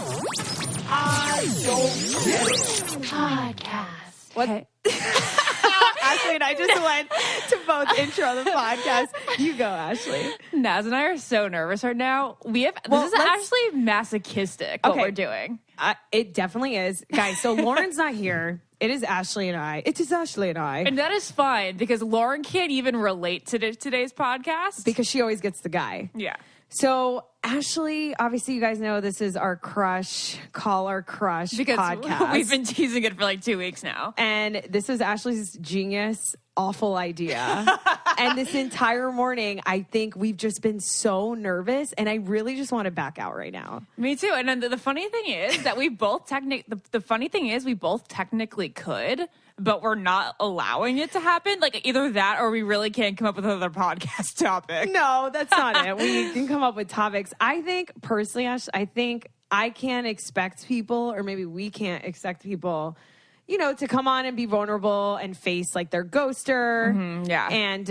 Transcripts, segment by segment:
I don't get it. Podcast. What? Hey. Ashley and I just went to both intro the podcast. You go, Ashley. Naz and I are so nervous right now. This is actually masochistic what we're doing. It definitely is. Guys, so Lauren's not here. It is Ashley and I. It is Ashley and I. And that is fine because Lauren can't even relate to today's podcast. Because she always gets the guy. Yeah. So Ashley, obviously you guys know this is our crush, call our crush podcast. We've been teasing it for like 2 weeks now. And this is Ashley's genius, awful idea. And this entire morning, I think we've just been so nervous and I really just want to back out right now. Me too. And then the funny thing is that we both we both technically could, but we're not allowing it to happen. Like either that or we really can't come up with another podcast topic. No, that's not it. We can come up with topics. I think personally, Ash, I can't expect people, or maybe we can't expect people, to come on and be vulnerable and face like their ghoster. Mm-hmm, yeah. And,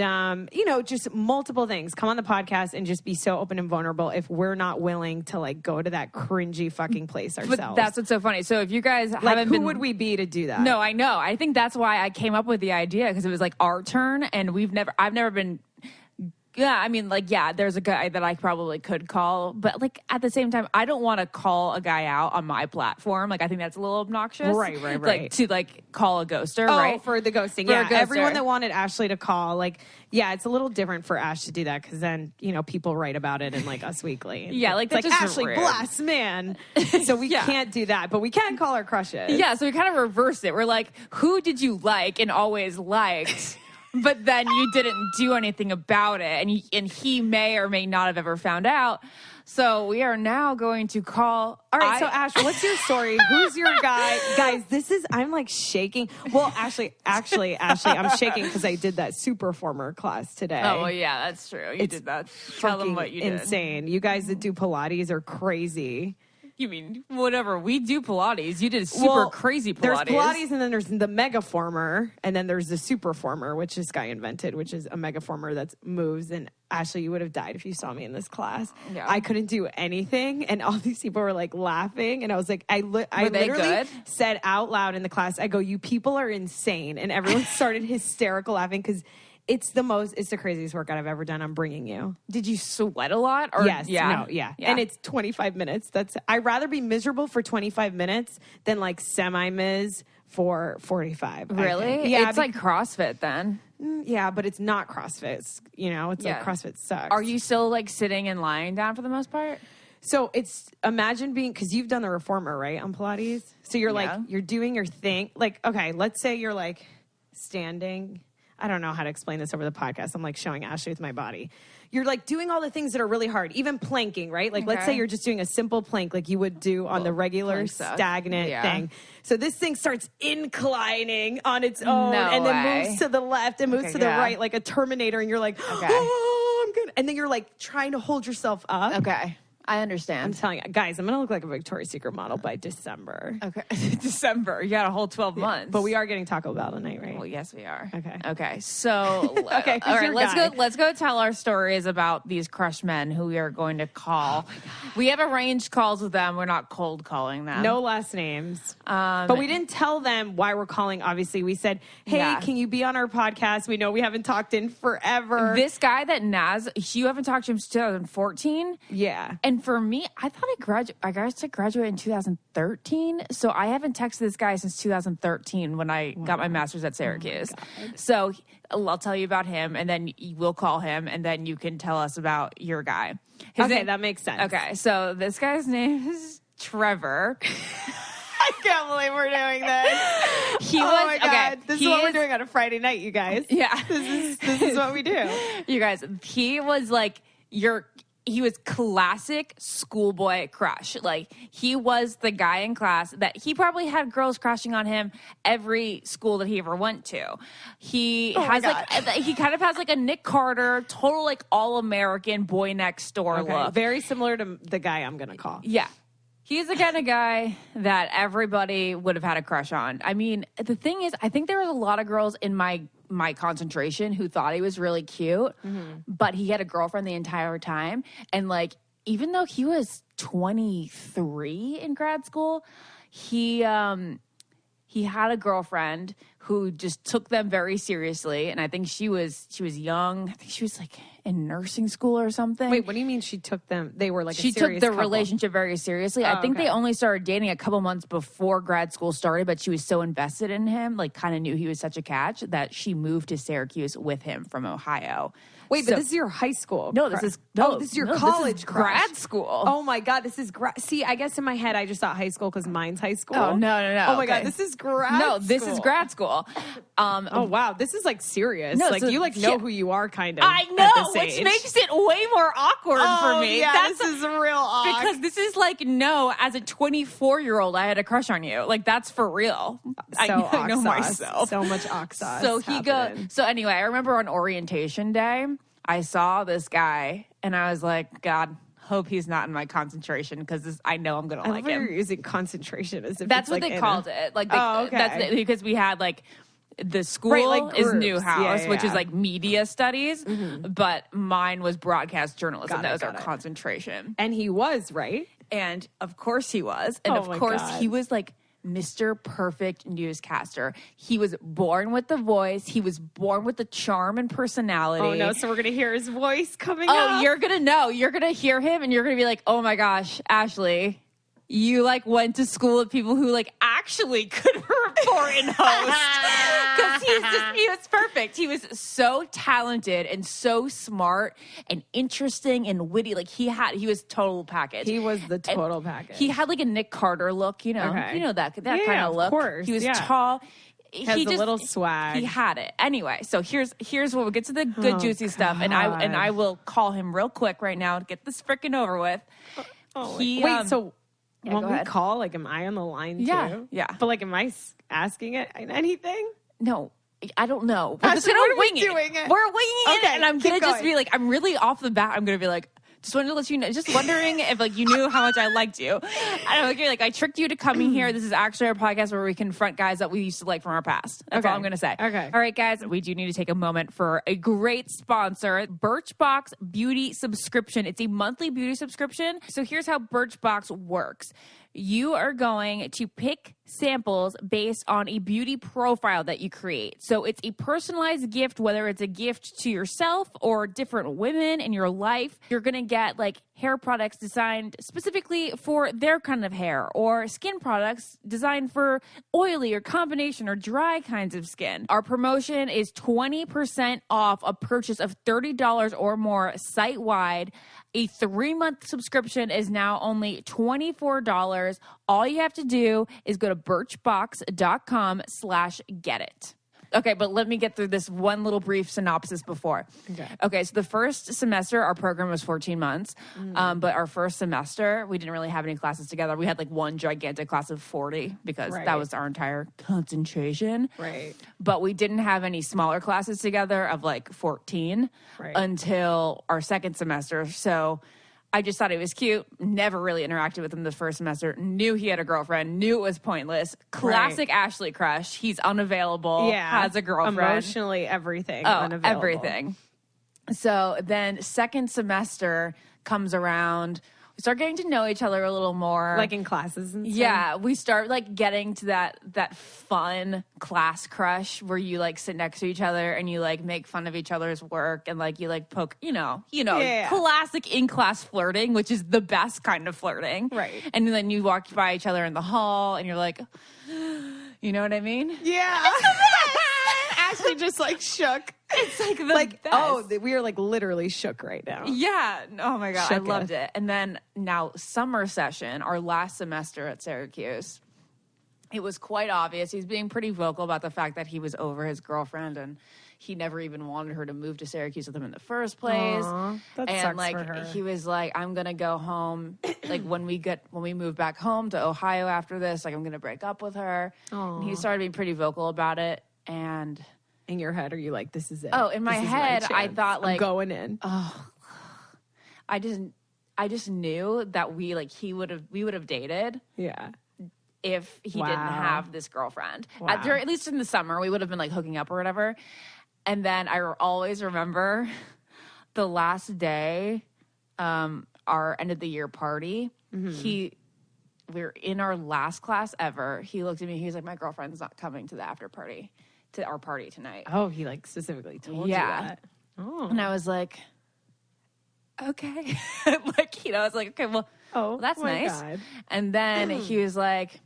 just multiple things. Come on the podcast and just be so open and vulnerable if we're not willing to like go to that cringy fucking place ourselves. But that's what's so funny. So if you guys haven't who would we be to do that? No, I know. I think that's why I came up with the idea because it was like our turn and I've never been. Yeah, I mean, there's a guy that I probably could call, but like at the same time, I don't want to call a guy out on my platform. Like, I think that's a little obnoxious. Right. Like to call a ghoster, right? For the ghosting. For a yeah, ghoster. Everyone that wanted Ashley to call, it's a little different for Ash to do that because then, people write about it in like Us Weekly. Yeah, it's that's like just Ashley rude. Blast, man. So we can't do that, but we can call our crushes. Yeah, so we kind of reversed it. We're like, who did you like and always liked? But then you didn't do anything about it, and he may or may not have ever found out. So we are now going to call. All right, so Ash, what's your story? Who's your guy? Guys, I'm like shaking. Well, Ashley, I'm shaking because I did that Superformer class today. Oh, well, yeah, that's true. You did that. Tell them what you did. Insane. You guys that do Pilates are crazy. You mean whatever? We do Pilates. You did super crazy Pilates. There's Pilates, and then there's the Megaformer, and then there's the Superformer, which this guy invented, which is a Megaformer that moves. And Ashley, you would have died if you saw me in this class. Yeah. I couldn't do anything, and all these people were like laughing, and I was like, I literally said out loud in the class, I go, "You people are insane," and everyone started hysterical laughing because. It's the craziest workout I've ever done. I'm bringing you. Did you sweat a lot? Or, yes. Yeah. No, yeah. And it's 25 minutes. I'd rather be miserable for 25 minutes than like semi-miz for 45. Really? Yeah. It's like CrossFit then. Yeah, but it's not CrossFit. It's like CrossFit sucks. Are you still like sitting and lying down for the most part? So imagine because you've done the reformer, right, on Pilates? So you're you're doing your thing. Like, okay, let's say you're like standing. I don't know how to explain this over the podcast. I'm like showing Ashley with my body. You're like doing all the things that are really hard, even planking, right? Like let's say you're just doing a simple plank like you would do on the regular stagnant thing. So this thing starts inclining on its own and then moves to the left and moves to the right like a Terminator. And you're like, oh, I'm good. And then you're like trying to hold yourself up. Okay. I understand. I'm telling you, guys, I'm going to look like a Victoria's Secret model by December. Okay. December. You got a whole 12 months. But we are getting Taco Bell tonight, right? Well, yes, we are. Okay. So, okay. All right, let's go tell our stories about these crush men who we are going to call. Oh we have arranged calls with them. We're not cold calling them. No last names. But we didn't tell them why we're calling. Obviously, we said, hey, can you be on our podcast? We know we haven't talked in forever. This guy that Naz, you haven't talked to him since 2014? Yeah. And for me, I thought I graduated in 2013. So I haven't texted this guy since 2013 when I got my master's at Syracuse. So I'll tell you about him and then we'll call him and then you can tell us about your guy. That makes sense. Okay. So this guy's name is Trevor. I can't believe we're doing this. My God. This is what we're doing on a Friday night, you guys. Yeah. This is what we do. You guys, he was like he was classic schoolboy crush. Like he was the guy in class that he probably had girls crushing on him every school that he ever went to. He kind of has like a Nick Carter, total like all-American boy next door look. Very similar to the guy I'm going to call. Yeah. He's the kind of guy that everybody would have had a crush on. I mean, the thing is, I think there was a lot of girls in my concentration who thought he was really cute, but he had a girlfriend the entire time. And like, even though he was 23 in grad school. He had a girlfriend who just took them very seriously, and I think she was young. I think she was like in nursing school or something. Wait, what do you mean she took them? They were like she a serious took the couple. relationship very seriously. I think they only started dating a couple months before grad school started, but she was so invested in him, like kind of knew he was such a catch, that she moved to Syracuse with him from Ohio. Wait, but this is your high school. No, this is this is your college this is grad school. Oh my God, this is See, I guess in my head I just thought high school because mine's high school. Oh no! Oh my God, this is grad. No, this is grad school. Oh wow, this is like serious. No, like so, you like know who you are, kind of. I know, which makes it way more awkward for me. Yeah, this is real awkward. Because this is like, no, as a 24-year-old, I had a crush on you. Like, that's for real. I know myself. So much oxos. So anyway, I remember on orientation day, I saw this guy, and I was like, God, hope he's not in my concentration, because I know I'm going to like him. You're using concentration as if that's what they called it. Like, that's because we had like the school is Newhouse, which is like media studies, but mine was broadcast journalism. That was our concentration. And he was, right? And of course he was. And of course he was like Mr. Perfect newscaster. He was born with the voice. He was born with the charm and personality. Oh no, so we're going to hear his voice coming up. Oh, you're going to know. You're going to hear him and you're going to be like, oh my gosh, Ashley, you like went to school with people who like actually could report and host. Because he was perfect. He was so talented and so smart and interesting and witty. Like he was total package. He was the total package. He had like a Nick Carter look, you know, that kind of look. Of course. He was tall. He has a little swag. He had it. Anyway, so here's what we'll get to the good juicy stuff, and I will call him real quick right now to get this freaking over with. When we call, like, am I on the line too? Yeah. But like, am I asking it anything? No, I don't know. We're just gonna wing it. We're winging it, and I'm gonna just be like, I'm really off the bat. I'm gonna be like, just wanted to let you know, just wondering if like you knew how much I liked you. And I'm like, I tricked you to coming here. This is actually our podcast where we confront guys that we used to like from our past. That's all I'm going to say. Okay. All right, guys, we do need to take a moment for a great sponsor, Birchbox Beauty Subscription. It's a monthly beauty subscription. So here's how Birchbox works. You are going to pick samples based on a beauty profile that you create. So it's a personalized gift, whether it's a gift to yourself or different women in your life. You're going to get like hair products designed specifically for their kind of hair, or skin products designed for oily or combination or dry kinds of skin. Our promotion is 20% off a purchase of $30 or more site-wide. A 3-month subscription is now only $24. All you have to do is go to birchbox.com/getit. Okay, but let me get through this one little brief synopsis before. Okay, so the first semester, our program was 14 months. But our first semester, we didn't really have any classes together. We had like one gigantic class of 40 because that was our entire concentration. Right. But we didn't have any smaller classes together of like 14 until our second semester. So I just thought he was cute. Never really interacted with him the first semester. Knew he had a girlfriend. Knew it was pointless. Classic Ashley crush. He's unavailable. Yeah. Has a girlfriend. Emotionally, everything. Oh, unavailable. everything. So then second semester comes around. We start getting to know each other a little more. Like in classes and stuff? Yeah, we start like getting to that fun class crush where you like sit next to each other and you like make fun of each other's work and like you like poke, classic in-class flirting, which is the best kind of flirting. Right. And then you walk by each other in the hall and you're like, you know what I mean? Yeah. Ashley just like shook. It's like the best. We are like literally shook right now. Yeah. Oh my God. Shook I loved it. And then now summer session, our last semester at Syracuse, it was quite obvious. He was being pretty vocal about the fact that he was over his girlfriend and he never even wanted her to move to Syracuse with him in the first place. Aww, that and sucks like for her. he was like, I'm gonna go home. Like when we move back home to Ohio after this, like I'm gonna break up with her. And he started being pretty vocal about it. And in your head, are you like, this is it? Oh, in my head, I thought like I'm going in. Oh, I just knew that we would have dated. Yeah. If he didn't have this girlfriend. Wow. At least in the summer, we would have been like hooking up or whatever. And then I always remember the last day, our end of the year party. we were in our last class ever. He looked at me. He was like, my girlfriend's not coming to the after party, to our party tonight. Oh, he like specifically told you that. Oh. And I was like, okay. Like, you know, I was like, okay, well, that's nice. God. And then he was like,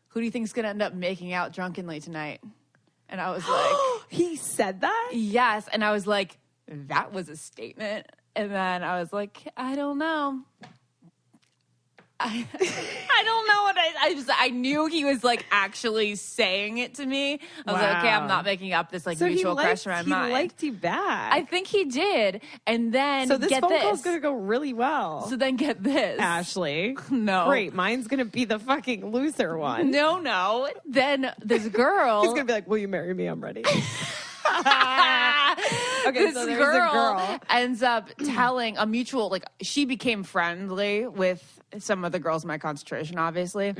who do you think's going to end up making out drunkenly tonight? And I was like, he said that? Yes. And I was like, that was a statement. And then I was like, I don't know. I don't know what I knew he was like actually saying it to me. I was like, okay, I'm not making up this like mutual crush in my mind. He liked you back. I think he did. And then so this phone call's going to go really well. So then get this. Ashley. No. Great. Mine's going to be the fucking loser one. No. Then this girl. He's going to be like, will you marry me? I'm ready. Okay, this so there's a girl ends up telling a mutual, like, she became friendly with some of the girls in my concentration, obviously.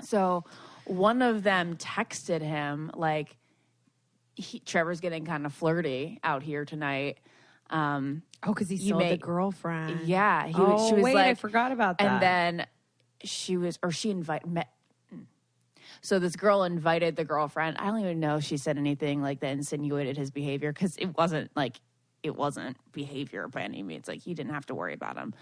So one of them texted him, like, Trevor's getting kind of flirty out here tonight. Because he saw the girlfriend. Yeah. She was like, I forgot about that. And then she invited. So this girl invited the girlfriend. I don't even know if she said anything like that insinuated his behavior, because it wasn't behavior by any means. Like, you didn't have to worry about him.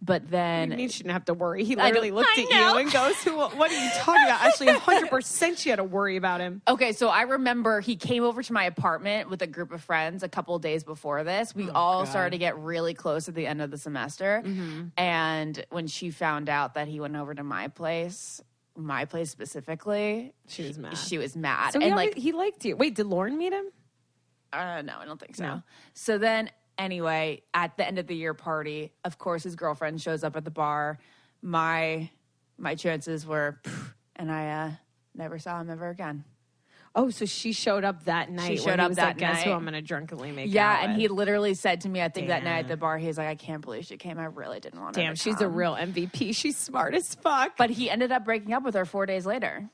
But then... You shouldn't have to worry. He literally looked at you and goes, what are you talking about? Actually, 100% she had to worry about him. Okay, so I remember he came over to my apartment with a group of friends a couple of days before this. We all started to get really close at the end of the semester. And when she found out that he went over to my place specifically, she was mad. So he liked you. Wait, did Lauren meet him? No, I don't think so. No. So then, anyway, at the end of the year party, of course, his girlfriend shows up at the bar. My chances were, and I never saw him ever again. Oh, so she showed up that night. She showed up that night. Guess who I'm going to drunkenly make out Yeah, and with. he literally said to me, I think that night at the bar, he's like, I can't believe she came. I really didn't want her to she's come. a real MVP. She's smart as fuck. But he ended up breaking up with her 4 days later.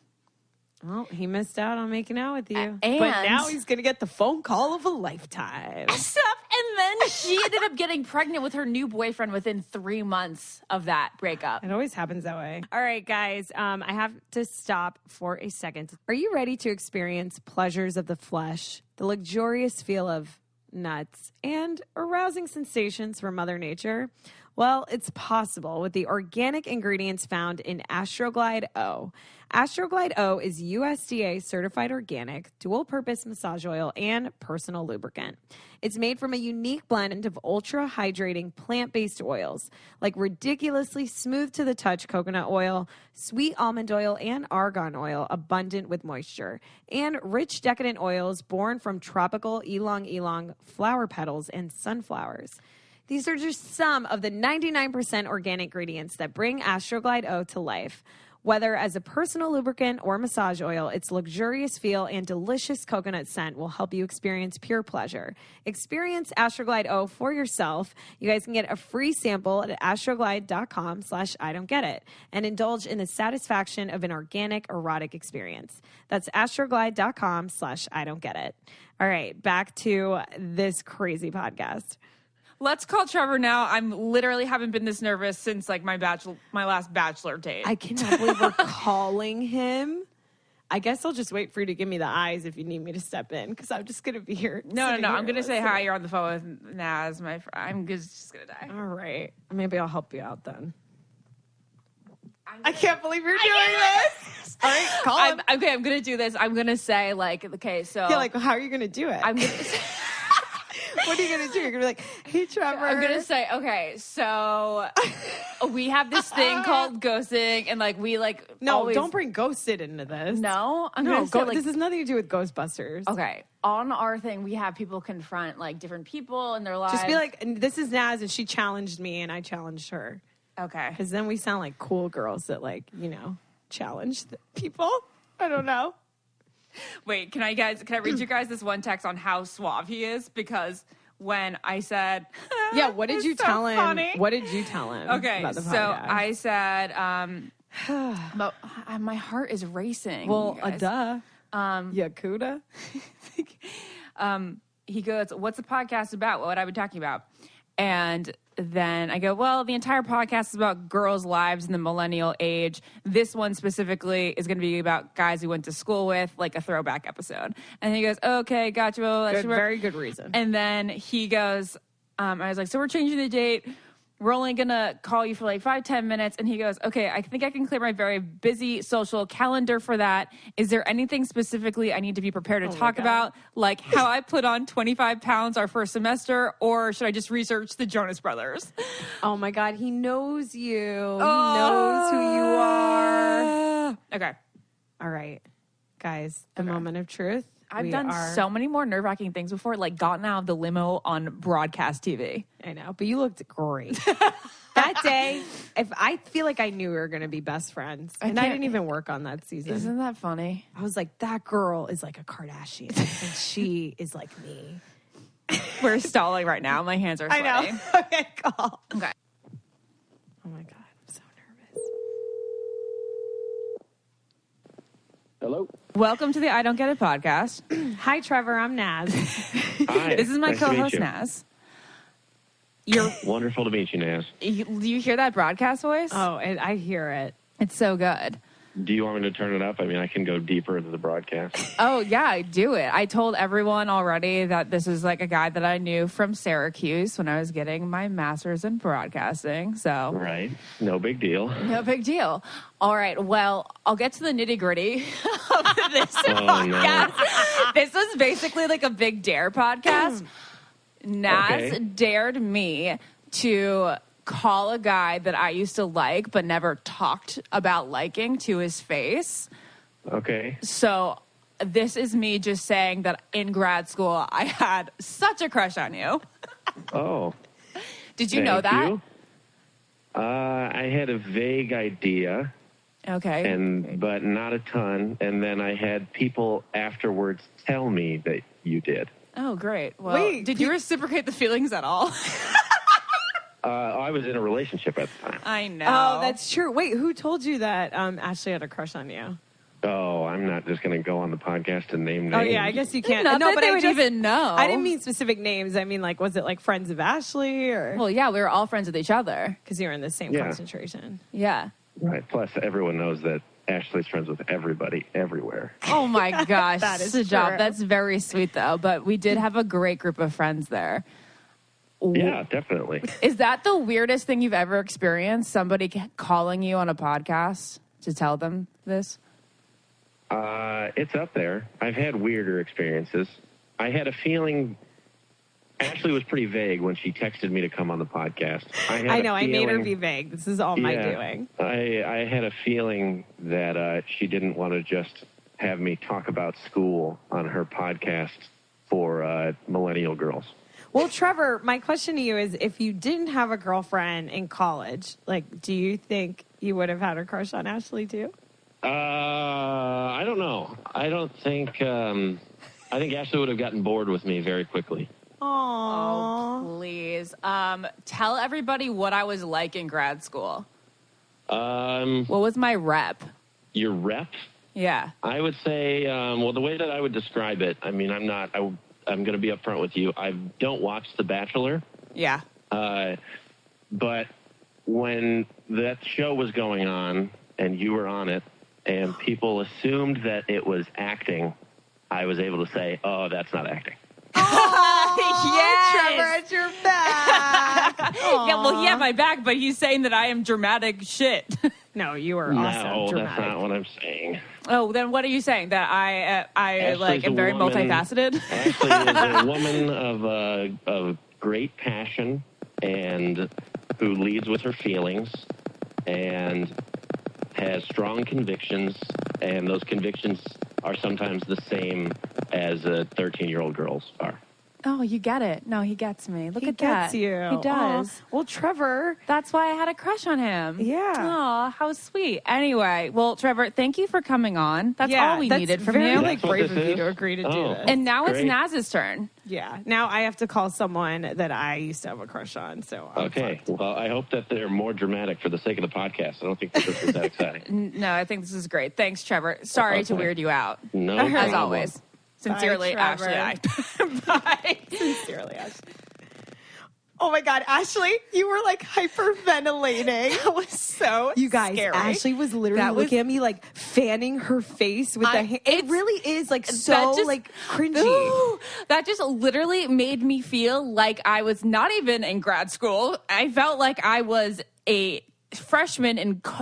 Well, he missed out on making out with you. And but now he's going to get the phone call of a lifetime. Stop. And then she ended up getting pregnant with her new boyfriend within 3 months of that breakup. It always happens that way. All right, guys, I have to stop for a second. Are you ready to experience pleasures of the flesh, the luxurious feel of nuts, and arousing sensations from Mother Nature? Well, it's possible with the organic ingredients found in Astroglide O. Astroglide O is USDA certified organic, dual-purpose massage oil, and personal lubricant. It's made from a unique blend of ultra-hydrating plant-based oils, like ridiculously smooth-to-the-touch coconut oil, sweet almond oil, and argan oil, abundant with moisture, and rich decadent oils born from tropical ylang-ylang flower petals and sunflowers. These are just some of the 99% organic ingredients that bring Astroglide O to life. Whether as a personal lubricant or massage oil, its luxurious feel and delicious coconut scent will help you experience pure pleasure. Experience Astroglide O for yourself. You guys can get a free sample at astroglide.com/I-don't-get-it and indulge in the satisfaction of an organic erotic experience. That's astroglide.com/I-don't-get-it. All right, back to this crazy podcast. Let's call Trevor now. I'm literally haven't been this nervous since like my last bachelor date. I cannot believe we're calling him. I guess I'll just wait for you to give me the eyes if you need me to step in, because I'm just going to be here. No. I'm going to say hi. You're on the phone with Naz, my friend. I'm just going to die. All right. Maybe I'll help you out then. I can't believe you're doing this. All right, call him. Okay, I'm going to do this. I'm going to say like, okay, so. Yeah, like, how are you going to do it? I'm going to say. What are you going to do? You're going to be like, hey, Trevor. I'm going to say, okay, so we have this thing called ghosting, and like we like always... don't bring ghosted into this. No? This has nothing to do with Ghostbusters. Okay. On our thing, we have people confront like different people in their lives. Just be like, this is Naz, and she challenged me, and I challenged her. Okay. Because then we sound like cool girls that like, challenge people. I don't know. Wait, can I read you guys this one text on how suave he is? Because when I said, yeah, what did you tell him? Funny. What did you tell him? Okay, about the so podcast? I said, but my heart is racing. Well, duh. Yakuda. He goes, "What's the podcast about? What would I be talking about?" And then I go, well, the entire podcast is about girls' lives in the millennial age. This one specifically is going to be about guys we went to school with, like a throwback episode. And he goes, okay, gotcha. Well, that should work. Very good reason. And then he goes, I was like, so we're changing the date. We're only going to call you for like 5-10 minutes. And he goes, okay, I think I can clear my very busy social calendar for that. Is there anything specifically I need to be prepared to talk about? Like how I put on 25 pounds our first semester, or should I just research the Jonas Brothers? Oh my God, he knows you. He knows who you are. Okay. All right. Guys, the moment of truth. I've done so many more nerve-wracking things before, like gotten out of the limo on broadcast TV. I know, but you looked great. That day, I feel like I knew we were going to be best friends. And I didn't even work on that season. Isn't that funny? I was like, that girl is like a Kardashian, and she is like me. We're stalling right now. My hands are sweaty. I know. Okay, call. Okay. Oh my God, I'm so nervous. Hello? Welcome to the I Don't Get It podcast. Hi, Trevor. I'm Naz. Hi. This is my Nice to meet co-host, you. Naz. You're Wonderful to meet you, Naz. Do you hear that broadcast voice? Oh, and I hear it. It's so good. Do you want me to turn it up? I mean, I can go deeper into the broadcast. Oh, yeah, do it. I told everyone already that this is like a guy that I knew from Syracuse when I was getting my master's in broadcasting. So, Right. No big deal. no big deal. All right. Well, I'll get to the nitty gritty of this podcast. This was basically like a big dare podcast. Naz dared me to call a guy that I used to like but never talked about liking to his face. Okay. So this is me just saying that in grad school I had such a crush on you. Oh. Did you know that? You. I had a vague idea. Okay. But not a ton. And then I had people afterwards tell me that you did. Oh, great. Well, Wait, did you reciprocate the feelings at all? I was in a relationship at the time. I know. Oh, that's true. Wait, who told you that Ashley had a crush on you? Oh, I'm not just going to go on the podcast and name names. Oh, yeah, I guess you can't. Not that but they I would even know. I didn't mean specific names. I mean, like, was it like friends of Ashley or? Well, yeah, we were all friends with each other. Because you were in the same concentration. Yeah. Right. Plus, everyone knows that Ashley's friends with everybody, everywhere. Oh, my gosh. That is Good job. true. That's very sweet, though. But we did have a great group of friends there. Yeah, definitely. Is that the weirdest thing you've ever experienced? Somebody calling you on a podcast to tell them this? It's up there. I've had weirder experiences. I had a feeling Ashley was pretty vague when she texted me to come on the podcast. I know. I made her be vague. This is all my doing. I had a feeling that she didn't want to just have me talk about school on her podcast for millennial girls. Well, Trevor, my question to you is, if you didn't have a girlfriend in college, like, do you think you would have had a crush on Ashley too? I don't know. I don't think. I think Ashley would have gotten bored with me very quickly. Aww. Oh, please. Tell everybody what I was like in grad school. What was my rep? Your rep? Yeah. I would say, well, the way that I would describe it, I mean, I'm going to be upfront with you. I don't watch The Bachelor. Yeah. But when that show was going on and you were on it and people assumed that it was acting, I was able to say, oh, that's not acting. Yes. Trevor, at your back. Yeah, well, he had my back, but he's saying that I am dramatic shit. No, you are No, awesome. that's not what I'm saying. Oh, then what are you saying? That I like am very multifaceted? Ashley is a woman of great passion and who leads with her feelings and has strong convictions, and those convictions are sometimes the same as 13-year-old girls are. Oh, you get it. No, he gets me. Look He at that. gets you. He does. Aw. Well, Trevor. That's why I had a crush on him. Yeah. Oh, how sweet. Anyway, well, Trevor, thank you for coming on. That's all we needed from very, you. like, That's what brave this of you is? to agree to do Oh. this. And now it's Great. Naz's turn. Yeah. Now I have to call someone that I used to have a crush on. So I'm Okay. fucked. Well, I hope that they're more dramatic for the sake of the podcast. I don't think that this was that exciting. No, I think this is great. Thanks, Trevor. Sorry to Okay. weird you out. No As problem. always. Sincerely, Trevor. Ashley. Bye. Sincerely, Ashley. Oh my God, Ashley, you were like hyperventilating. That was so You guys, scary. Ashley was literally looking at me like fanning her face with a hand. It really is like so like cringy. Ooh, that just literally made me feel like I was not even in grad school. I felt like I was a freshman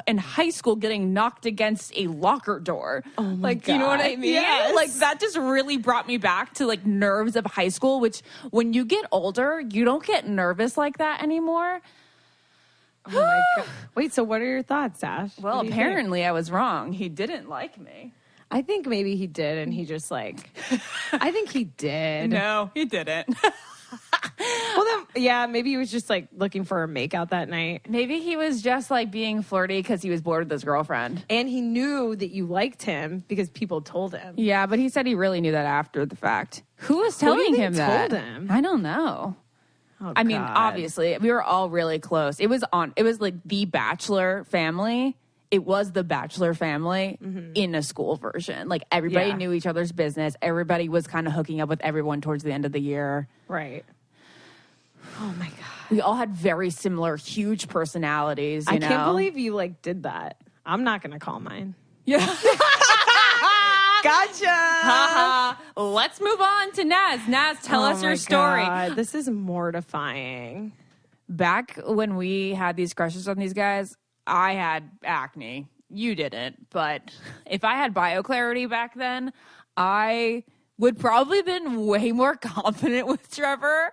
in high school getting knocked against a locker door. Oh my like, God. You know what I mean? Yes. Like that just really brought me back to like nerves of high school, which when you get older, you don't get nervous like that anymore. Oh my God. Wait, so what are your thoughts, Ash? Well, apparently I was wrong. He didn't like me. I think maybe he did, and he just like, I think he did. No, he didn't. Well, then, yeah, maybe he was just like looking for a makeout that night. Maybe he was just like being flirty because he was bored with his girlfriend. And he knew that you liked him because people told him. Yeah, but he said he really knew that after the fact. Who was telling him that? Told him? I don't know. Oh, I mean, God. obviously, we were all really close. It was like the Bachelor family. It was the Bachelor family in a school version. Like everybody knew each other's business. Everybody was kind of hooking up with everyone towards the end of the year. Right. Oh my God. We all had very similar, huge personalities. I can't believe you like did that. I'm not going to call mine. Yeah. Gotcha. Let's move on to Naz. Naz, tell us your story. God, this is mortifying. Back when we had these crushes on these guys, I had acne. You didn't. But if I had BioClarity back then, I would probably have been way more confident with Trevor.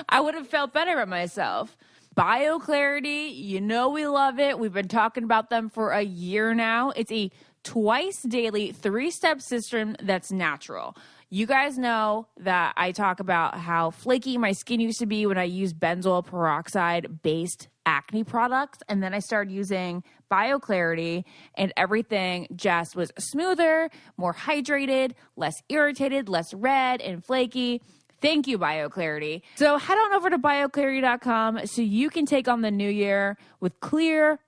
I would have felt better about myself. BioClarity, you know we love it. We've been talking about them for a year now. It's a twice daily 3-step system that's natural. You guys know that I talk about how flaky my skin used to be when I used benzoyl peroxide based acne products, and then I started using BioClarity and everything just was smoother, more hydrated, less irritated, less red and flaky. Thank you, BioClarity. So head on over to bioclarity.com so you can take on the new year with clear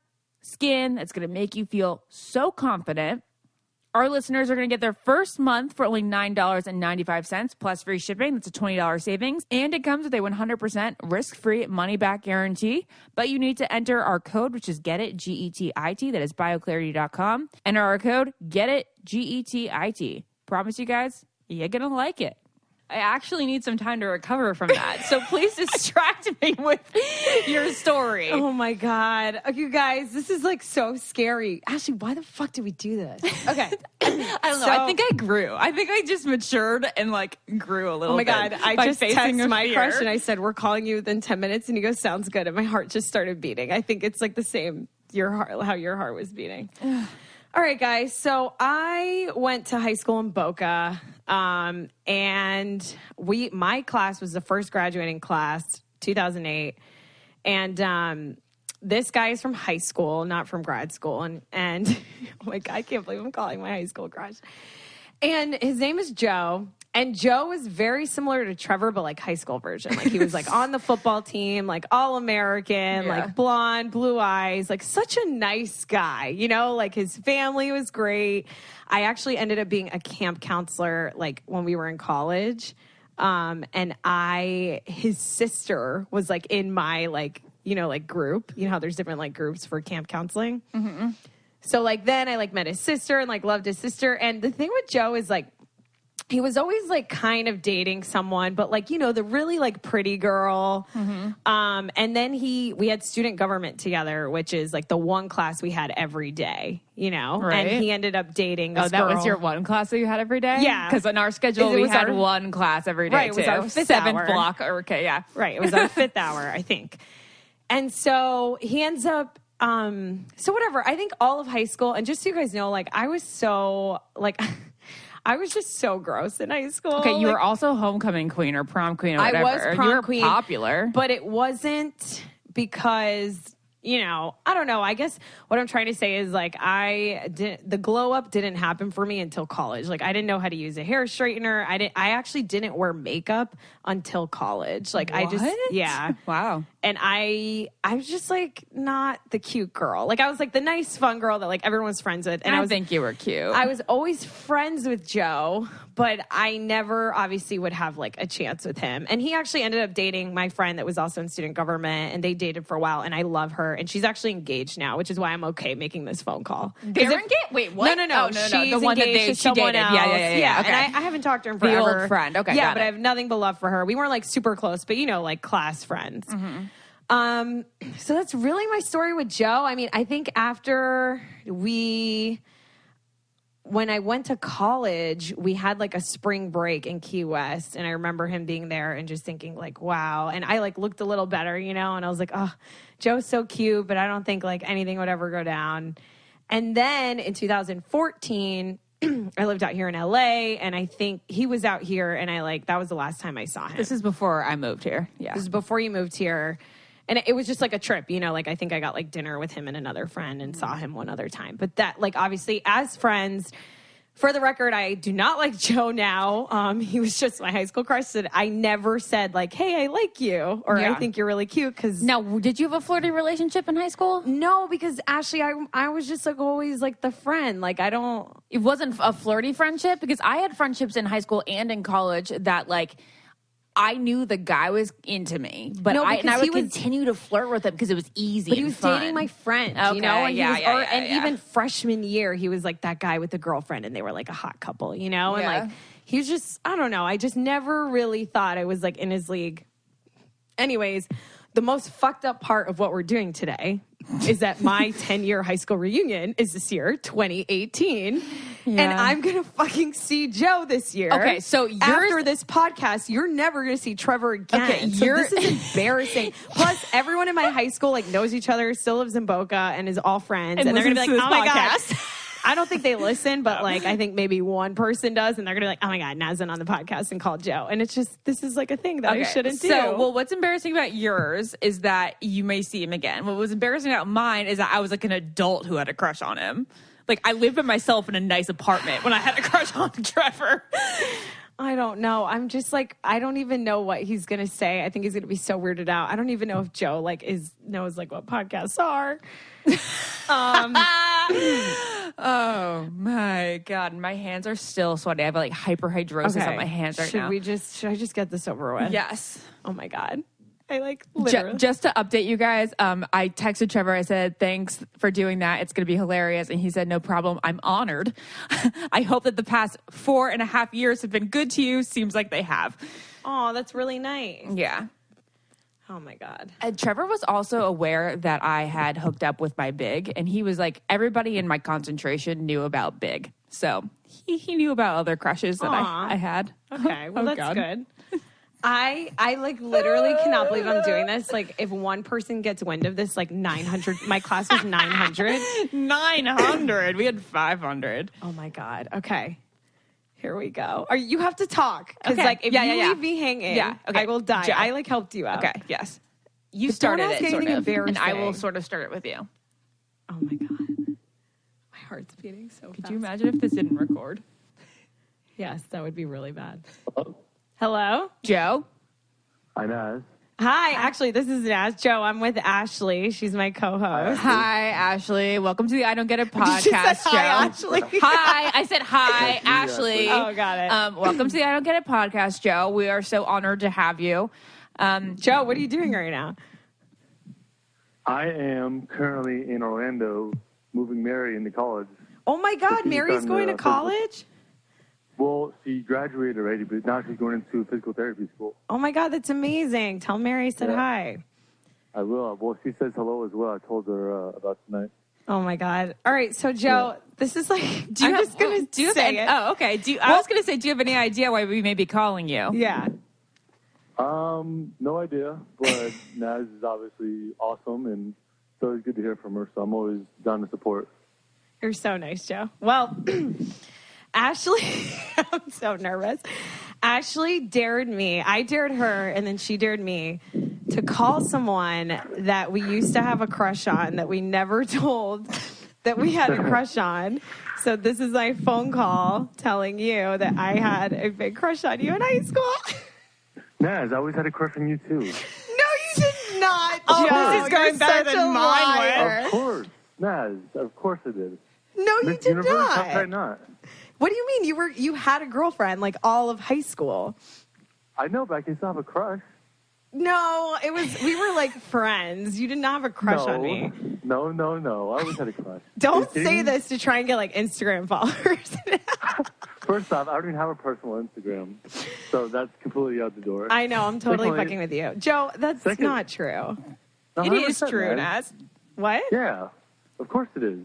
skin that's going to make you feel so confident. Our listeners are going to get their first month for only $9.95 plus free shipping. That's a $20 savings. And it comes with a 100% risk-free money-back guarantee. But you need to enter our code, which is GETIT, G-E-T-I-T. That is bioclarity.com. Enter our code, GETIT, G-E-T-I-T. Promise you guys, you're going to like it. I actually need some time to recover from that. So please distract me with your story. Oh my God. Okay, you guys, this is like so scary. Ashley, why the fuck did we do this? Okay. I don't know. I think I grew. I think I just matured and like grew a little bit. Oh my God. I just texted my crush and I said, we're calling you within 10 minutes. And he goes, sounds good. And my heart just started beating. I think it's like the same, how your heart was beating. All right, guys. So I went to high school in Boca, and my class was the first graduating class, 2008, and this guy is from high school, not from grad school, and oh my God, I can't believe I'm calling my high school crush. And his name is Joe. And Joe was very similar to Trevor, but like high school version. Like he was like on the football team, like all American, like blonde, blue eyes, like such a nice guy, you know, like his family was great. I actually ended up being a camp counselor like when we were in college. And his sister was like in my like, you know, like group, you know how there's different like groups for camp counseling. Mm-hmm. So like then I like met his sister and like loved his sister. And the thing with Joe is like, he was always like kind of dating someone, but like, you know, the really like pretty girl. Mm-hmm. And then we had student government together, which is like the one class we had every day, you know, right. And he ended up dating this that girl. Was your one class that you had every day? Yeah. Because on our schedule, we had one class every day, right, it was our fifth seventh hour. block. Okay, yeah. Right. It was our 5th hour, I think. And so he ends up, so whatever, I think all of high school, and just so you guys know, like I was so like... I was just so gross in high school. Okay, you were also homecoming queen or prom queen or whatever. I was prom you were queen, popular. But it wasn't because, you know, I don't know. I guess what I'm trying to say is like the glow up didn't happen for me until college. Like I didn't know how to use a hair straightener. I actually didn't wear makeup until college. Like what? Wow. And I was just like not the cute girl. Like I was like the nice fun girl that like everyone was friends with. And I think you were cute. I was always friends with Joe, But I never obviously would have like a chance with him. And he actually ended up dating my friend that was also in student government, and they dated for a while, and I love her. And she's actually engaged now, which is why I'm okay making this phone call. They're engaged? Wait, what? No. She's the one that engaged to she someone dated. else. Yeah. Okay. And I haven't talked to her in forever. The old friend. Okay, yeah, got but it. I have nothing but love for her. We weren't like super close, but like class friends. Mm-hmm. So that's really my story with Joe. I mean, I think after when I went to college, we had like a spring break in Key West, and I remember him being there and just thinking like, wow. And I like looked a little better, and I was like, oh, Joe's so cute, but I don't think like anything would ever go down. And then in 2014, I lived out here in LA, and I think he was out here, and that was the last time I saw him. This is before I moved here. Yeah. This is before you moved here. And it was just like a trip, I think I got like dinner with him and another friend and saw him one other time. But that, like, obviously as friends, for the record, I do not like Joe now. He was just my high school crush. And I never said like, hey, I like you, or I think you're really cute. Now, did you have a flirty relationship in high school? No, because Ashley, I was just like always like the friend. Like It wasn't a flirty friendship, because I had friendships in high school and in college that like, I knew the guy was into me, but I would continue to flirt with him because it was easy. But he was dating my friend, okay, and even freshman year, he was like that guy with the girlfriend, and they were like a hot couple, and like he was just, I don't know. I just never really thought I was like in his league. Anyways, the most fucked up part of what we're doing today is that my 10-year high school reunion is this year, 2018. Yeah. And I'm going to fucking see Joe this year. Okay, so after this podcast, you're never going to see Trevor again. Okay, so this is embarrassing. Plus, everyone in my high school like knows each other, still lives in Boca, and is all friends. And they're going to be like, oh my God. I don't think they listen, but like I think maybe one person does, and they're gonna be like, "Oh my God, Naz went on the podcast and called Joe," and it's just this is like a thing that I shouldn't do. So, well, what's embarrassing about yours is that you may see him again. What was embarrassing about mine is that I was like an adult who had a crush on him. Like I lived by myself in a nice apartment when I had a crush on Trevor. I don't know. I'm just like, I don't even know what he's gonna say. I think he's gonna be so weirded out. I don't even know if Joe like knows like what podcasts are. Oh my God, my hands are still sweaty. I have like hyperhidrosis on my hands right now. Should I just get this over with? Yes. Oh my God. I like literally. Just to update you guys, I texted Trevor. I said, thanks for doing that. It's going to be hilarious. And he said, no problem. I'm honored. I hope that the past 4.5 years have been good to you. Seems like they have. Oh, that's really nice. Yeah. Oh my God. And Trevor was also aware that I had hooked up with my big, and he was like, everybody in my concentration knew about big. So he knew about other crushes that I had. Okay. Well, that's good. I like literally cannot believe I'm doing this. Like if one person gets wind of this, like 900, my class was 900. 900. We had 500. Oh my God. Okay. Here we go. You have to talk. Because okay. if you leave me hanging, I will die. Joe. I like helped you out. Okay. Yes. You started it, sort of. And I will sort of start it with you. Oh my God. My heart's beating so fast. Could you imagine if this didn't record? Yes, that would be really bad. Hello? Hello? Joe? Hi, Naz. Hi. Actually, this is Naz. Joe, I'm with Ashley. She's my co-host. Hi, Ashley. Welcome to the I Don't Get It podcast, she said, Joe. Hi, Ashley. Hi. I said hi, Ashley. Oh, got it. Welcome to the I Don't Get It podcast, Joe. We are so honored to have you. Joe, what are you doing right now? I am currently in Orlando, moving Mary into college. Oh my God, Mary's going to college? Well, she graduated already, but now she's going into physical therapy school. Oh my God, that's amazing. Tell Mary I said hi. I will. Well, she says hello as well. I told her about tonight. Oh my God. All right, so Joe, this is like, I was going to say it. Oh, okay. I was going to say, do you have any idea why we may be calling you? Yeah. No idea, but Naz is obviously awesome, and it's always good to hear from her, so I'm always down to support. You're so nice, Joe. Well, Ashley, I'm so nervous. Ashley dared me. I dared her, and then she dared me to call someone that we used to have a crush on that we never told that we had a crush on. So this is my phone call telling you that I had a big crush on you in high school. Naz, I always had a crush on you, too. No, you did not, Oh, Joe. this is going better than mine Of course. Naz, of course I did. No, you Miss did Universe? not. How could I not? What do you mean? You had a girlfriend like all of high school. I know, but I can still have a crush. No, we were like friends. You did not have a crush on me. No. I always had a crush. Don't say this to try and get like Instagram followers. First off, I don't even have a personal Instagram, so that's completely out the door. I know, I'm totally fucking with you. Joe, that's not true. It is true, Naz. What? Yeah, of course it is.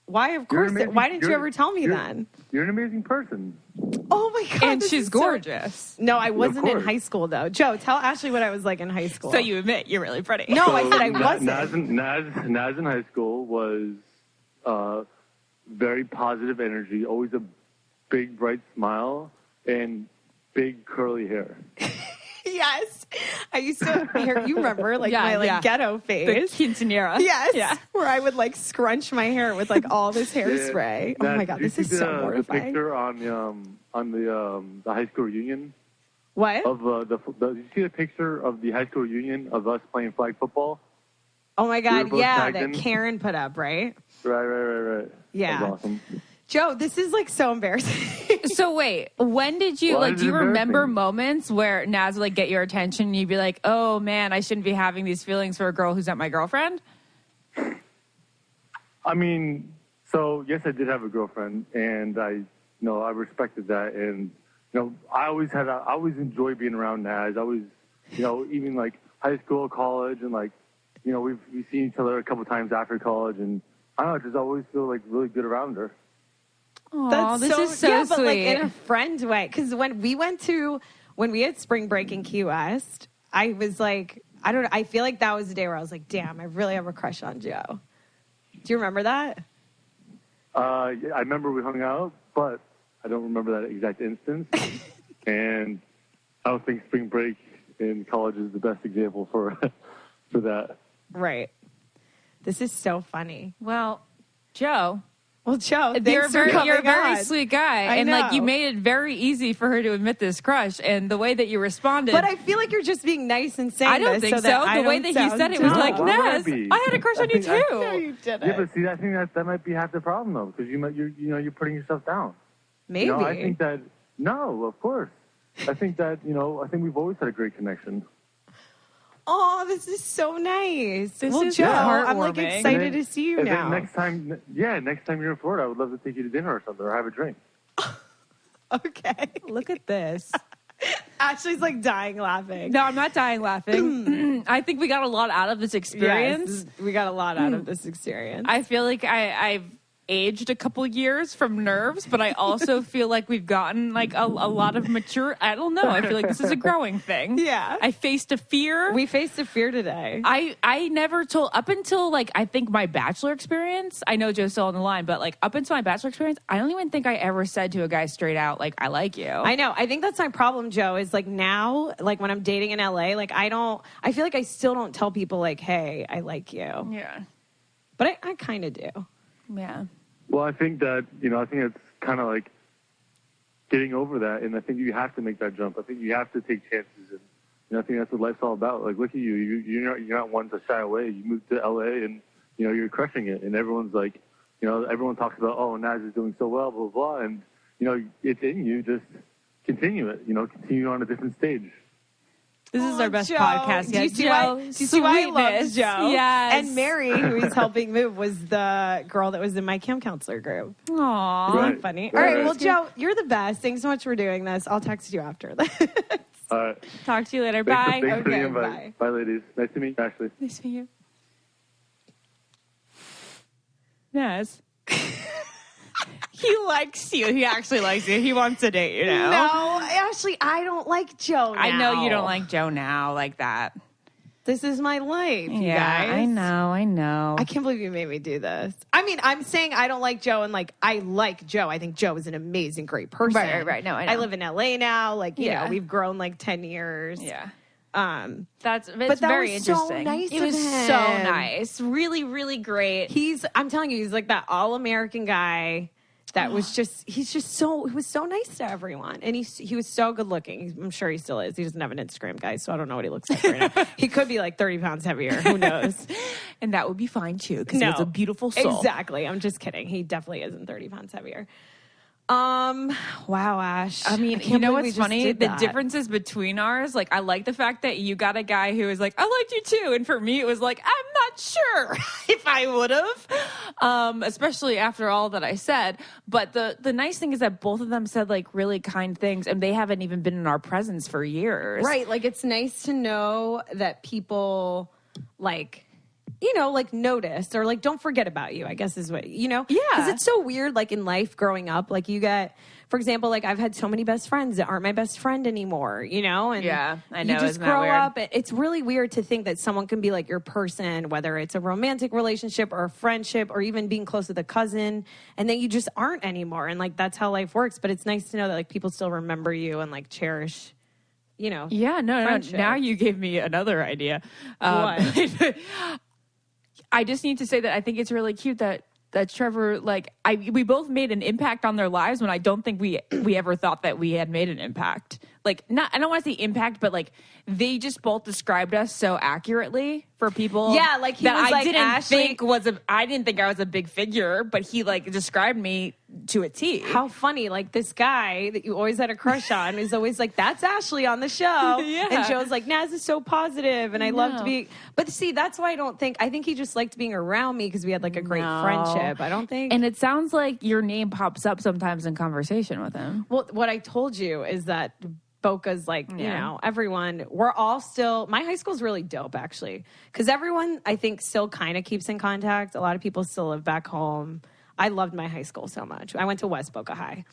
Why, of course? Why didn't you ever tell me then? You're an amazing person. Oh, my God. And she's gorgeous. No, I wasn't in high school, though. Joe, tell Ashley what I was like in high school. So you admit you're really pretty. No, I said I wasn't. Naz in high school was very positive energy, always a big, bright smile, and big, curly hair. Yes. I used to you remember my ghetto phase. The quinceanera. Yes. Yeah. Where I would like scrunch my hair with like all this hairspray. Yeah. Oh my God, this is so mortifying. The picture on the high school reunion. What? Did you see the picture of the high school reunion of us playing flag football? Oh my God, yeah, that Karen put up, right? Right. Yeah. That was awesome. Joe, this is like so embarrassing. So wait, when did you do you remember moments where Naz would like get your attention and you'd be like, oh man, I shouldn't be having these feelings for a girl who's not my girlfriend? I mean, so yes, I did have a girlfriend, and I respected that, and I always enjoyed being around Naz. I always, even like high school, college, and like, we've seen each other a couple times after college, and I don't know, I just always feel like really good around her. Oh, this is so sweet. But like in a friend way. Because when we had spring break in Key West, I was like, I feel like that was the day where I was like, damn, I really have a crush on Joe. Do you remember that? I remember we hung out, but I don't remember that exact instance. And I don't think spring break in college is the best example for that. Right. This is so funny. Well, Joe, you're a very sweet guy, and like you made it very easy for her to admit this crush, and the way that you responded. But I feel like you're just being nice and saying I don't think so. The way that he said it was like, Naz, I had a crush on you too. No, you didn't. Yeah, but see, I think that might be half the problem though, because you're putting yourself down. Maybe. I think that of course. I think that I think we've always had a great connection. Oh, this is so nice. Joe, I'm like excited to see you now. Next time you're in Florida, I would love to take you to dinner or something, or have a drink. Okay. Look at this. Ashley's like dying laughing. No, I'm not dying laughing. I think we got a lot out of this experience. Yes, we got a lot out of this experience. I feel like I've aged a couple years from nerves, but I also feel like we've gotten like a lot of mature. I don't know. I feel like this is a growing thing. Yeah. I faced a fear. We faced a fear today. I never told, up until like I think my Bachelor experience, I know Joe's still on the line, but like up until my Bachelor experience, I don't even think I ever said to a guy straight out, like, I like you. I know. I think that's my problem, Joe, is like now, like when I'm dating in LA, like I feel like I still don't tell people like, hey, I like you. Yeah. But I kind of do. Yeah. Well, I think that, I think it's kind of like getting over that, and I think you have to make that jump. I think you have to take chances, and I think that's what life's all about. Like, look at you. You're not one to shy away. You moved to L.A., and, you're crushing it, and everyone's like, everyone talks about, oh, Naz is doing so well, blah, blah, blah, and, it's in you. Just continue it, continue on a different stage. This is our best Joe. podcast yet. Do you see why I love Joe? Yes. And Mary, who he's helping move, was the girl that was in my camp counselor group. Aww. Isn't that funny? All right, well, Joe, you're the best. Thanks so much for doing this. I'll text you after this. All right. Talk to you later. Thanks Bye. for the invite. Bye, ladies. Nice to meet you, Ashley. Nice to meet you. Naz. He likes you. He actually likes you. He wants to date you now. No, Ashley, I don't like Joe now. I know you don't like Joe now like that. This is my life, you guys. I know. I can't believe you made me do this. I mean, I'm saying I don't like Joe, and like I like Joe. I think Joe is an amazing, great person. Right. No, I know. I live in LA now. Like, you know, we've grown like 10 years. Yeah. But that very was interesting. So nice. It was of him. so nice. Really, really great. I'm telling you, he's like that all-American guy. That was he was so nice to everyone. And he was so good looking. I'm sure he still is. He doesn't have an Instagram, guys, so I don't know what he looks like right now. He could be like 30 pounds heavier. Who knows? And that would be fine too, because he has a beautiful soul. Exactly. I'm just kidding. He definitely isn't 30 pounds heavier. Wow, Ash. I mean, you know what's funny? The differences between ours, like, I like the fact that you got a guy who was like, I liked you too. And for me, it was like, I'm not sure if I would have, especially after all that I said. But the nice thing is that both of them said, like, really kind things, and they haven't even been in our presence for years. Right. Like, it's nice to know that people, like, you know, like, notice or, like, don't forget about you, I guess is what, you know? Yeah. Because it's so weird, like, in life growing up, like, you get, for example, like, I've had so many best friends that aren't my best friend anymore, you know? And yeah, I know. You just grow up. It's really weird to think that someone can be, like, your person, whether it's a romantic relationship or a friendship or even being close with a cousin, and then you just aren't anymore. And, like, that's how life works. But it's nice to know that, like, people still remember you and, like, cherish, you know. Yeah, no. Now you gave me another idea. What? I just need to say that I think it's really cute that Trevor, like, we both made an impact on their lives when I don't think we ever thought that we had made an impact. Like, I don't want to say impact, but, like, they just both described us so accurately for people. Yeah, like, I didn't think I was a big figure, but he, like, described me to a T. How funny. Like, this guy that you always had a crush on is always like, that's Ashley on the show. Yeah. And Joe's like, Naz is so positive, and I love to be. But see, that's why I think he just liked being around me because we had, like, a great friendship. I don't think. And it sounds like your name pops up sometimes in conversation with him. Well, what I told you is that Boca's like, you know, everyone, we're all still, my high school's really dope, actually. Because everyone, I think, still kind of keeps in contact. A lot of people still live back home. I loved my high school so much. I went to West Boca High.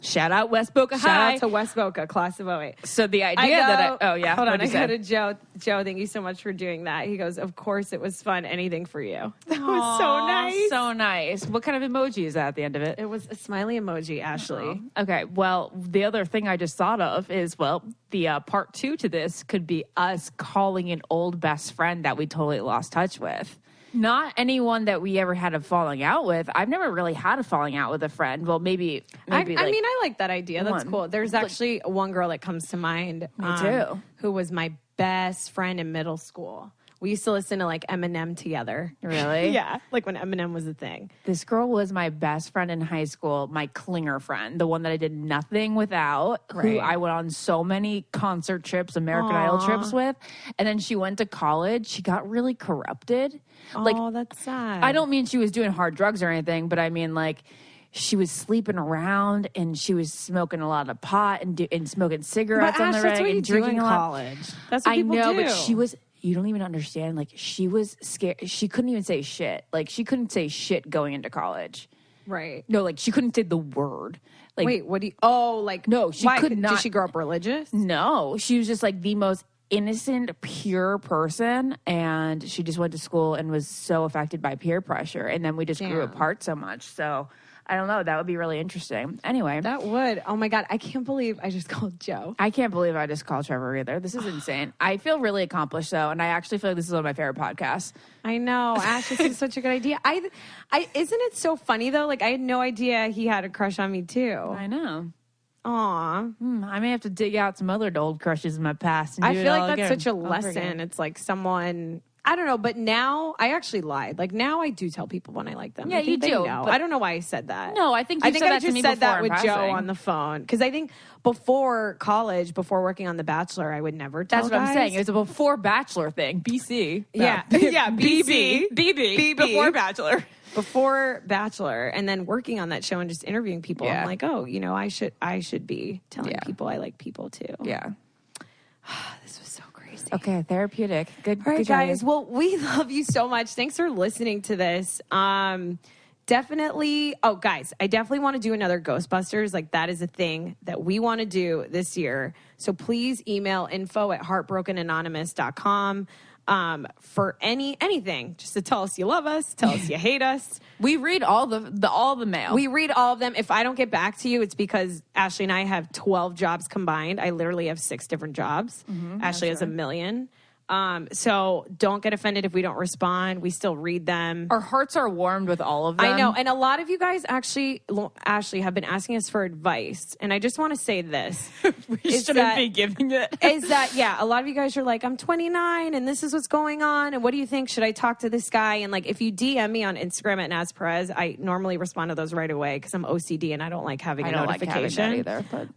Shout out West Boca High. Shout out to West Boca, class of 08. So the idea hold on, I go to Joe. Joe, thank you so much for doing that. He goes, of course it was fun. Anything for you. That was so nice. So nice. What kind of emoji is that at the end of it? It was a smiley emoji, Ashley. Okay, well, the other thing I just thought of is, well, the part 2 to this could be us calling an old best friend that we totally lost touch with. Not anyone that we ever had a falling out with. I've never really had a falling out with a friend. Well, maybe I mean, I like that idea. That's cool. There's actually one girl that comes to mind. Me too. Who was my best friend in middle school. We used to listen to, like, Eminem together. Really? Yeah. Like, when Eminem was a thing. This girl was my best friend in high school, my clinger friend, the one that I did nothing without, who I went on so many concert trips, American Idol trips with. And then she went to college. She got really corrupted. Oh, that's sad. I don't mean she was doing hard drugs or anything, but I mean, like, she was sleeping around and she was smoking a lot of pot and smoking cigarettes on the reg and drinking a lot. College. That's what people do. I know, but she was... You don't even understand. Like, she was scared. She couldn't even say shit. Like, she couldn't say shit going into college. Right. No, like, she couldn't say the word. Like, wait, what do you... Oh, like... No, she could not... Did she grow up religious? No. She was just, like, the most innocent, pure person. And she just went to school and was so affected by peer pressure. And then we just grew apart so much. So... I don't know. That would be really interesting. Anyway. That would. Oh, my God. I can't believe I just called Joe. I can't believe I just called Trevor either. This is insane. I feel really accomplished, though, and I actually feel like this is one of my favorite podcasts. I know. Ash, this is such a good idea. Isn't it so funny, though? Like, I had no idea he had a crush on me, too. I know. Aw. I may have to dig out some other old crushes in my past and do I feel it like all that's again. such a lesson. It's like someone... I don't know, but now I actually lied. Like, now I do tell people when I like them. Yeah, I think you they do. know. I don't know why I said that. No, I think I said that just to me said that before with Joe on the phone. Because I think before college, before working on The Bachelor, I would never tell That's what guys. I'm saying. It was a before Bachelor thing. BC. Yeah. Yeah, BB. BB. Before Bachelor. Before Bachelor, and then working on that show and just interviewing people. Yeah. I'm like, oh, you know, I should be telling people I like people too. Yeah. This was so crazy. Okay, therapeutic. Good. All right, good guys. job. Well, we love you so much. Thanks for listening to this. Definitely. Oh, guys, I definitely want to do another Ghostbusters. Like, that is a thing that we want to do this year. So please email info@heartbrokenanonymous.com for anything. Just to tell us you love us, tell us you hate us. We read all the mail. We read all of them. If I don't get back to you, it's because Ashley and I have 12 jobs combined. I literally have 6 different jobs. Ashley has 1 million. So don't get offended if we don't respond. We still read them. Our hearts are warmed with all of them. I know. And a lot of you guys actually, Ashley, have been asking us for advice. And I just want to say this. We shouldn't be giving it. Is that, yeah, a lot of you guys are like, I'm 29 and this is what's going on. And what do you think? Should I talk to this guy? And like, if you DM me on Instagram at Naz Perez, I normally respond to those right away because I'm OCD and I don't like having a notification. Like having that either,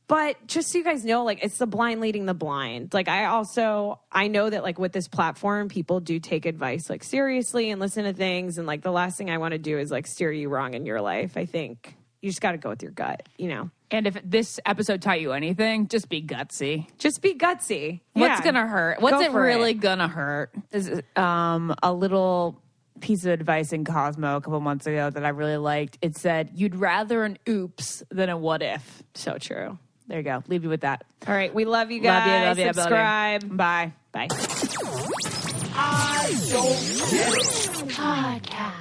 But just so you guys know, like, it's the blind leading the blind. Like, I know that, like, with this platform, people do take advice, like, seriously and listen to things. And, like, the last thing I want to do is, like, steer you wrong in your life. I think you just got to go with your gut, you know? And if this episode taught you anything, just be gutsy. Just be gutsy. What's going to hurt? What's it really going to hurt? Is a little piece of advice in Cosmo a couple months ago that I really liked. It said, you'd rather an oops than a what if. So true. There you go. Leave you with that. All right. We love you guys. Love you. Subscribe. Bye. Bye. I don't get it. Podcast.